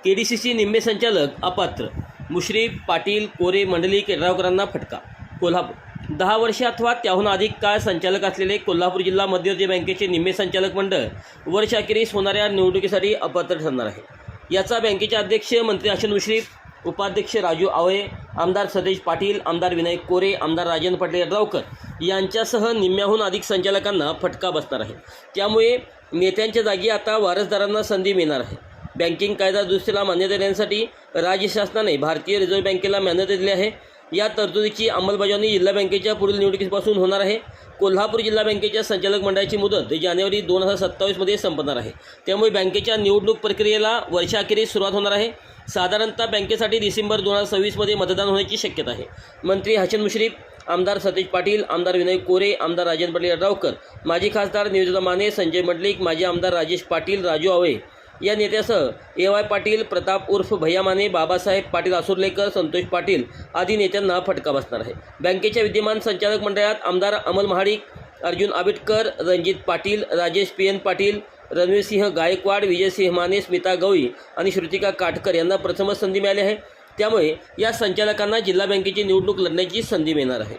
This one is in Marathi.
केडीसीसी निम्मे संचालक अपात्र, मुश्रीफ, पाटील, कोरे, मंडलिक, येड्रावकरांना फटका. कोल्हापूर 10 वर्षे अथवा त्याहून अधिक काळ संचालक असलेले कोल्हापूर जिल्हा मध्यवर्ती बँकेचे निम्मे संचालक मंडळ वर्षअखेरीस होणाऱ्या निवडणुकीसाठी अपात्र ठरणार आहे. याचा बँकेचे अध्यक्ष मंत्री हसन मुश्रीफ, उपाध्यक्ष राजू आवळे, आमदार सतेज पाटील, आमदार विनायक कोरे, आमदार राजेंद्र पाटील येड्रावकर यांच्यासह निम्म्याहून अधिक संचालकांना फटका बसणार आहे. त्यामुळे नेत्यांच्या जागी आता वारसदारांना संधी मिळणार आहे. बँकिंग कायदा दुरुस्तीला मान्यता देण्यासाठी राज्य शासनाने भारतीय रिझर्व्ह बँकेला मान्यता दिली आहे. या तरतुदीची अंमलबजावणी जिल्हा बँकेच्या पुढील निवडणुकीपासून होणार आहे. कोल्हापूर जिल्हा बँकेच्या संचालक मंडळाची मुदत जानेवारी 2027 संपणार आहे. त्यामुळे बँकेच्या निवडणूक प्रक्रियेला वर्षाअखेरीस सुरुवात होणार आहे. साधारणतः बँकेसाठी डिसेंबर 2026 मतदान होण्याची शक्यता आहे. मंत्री हसन मुश्रीफ, आमदार सतेज पाटील, आमदार विनायक कोरे, आमदार राजेंद्र पाटील येड्रावकर, माजी खासदार निवेदिता माने, संजय मंडलिक, माजी आमदार राजेश पाटील, राजू आवळे या नेत्यासह ए.वाय. पाटील, प्रताप उर्फ भैया माने, बाबासाहेब पाटील आसुर्लेकर, संतोष पाटील आदी नेत्यांना फटका बसणार आहे. बँकेच्या विद्यमान संचालक मंडळात आमदार अमल महाडिक, अर्जुन आबिटकर, रणजित पाटील, राजेश पी.एन. पाटील, रणवीरसिंह गायकवाड, विजयसिंह माने, स्मिता गवळी आणि श्रुतिका काटकर यांना प्रथमच संधी मिळाली आहे. त्यामुळे या संचालकांना जिल्हा बँकेची निवडणूक लढण्याची संधी मिळणार आहे.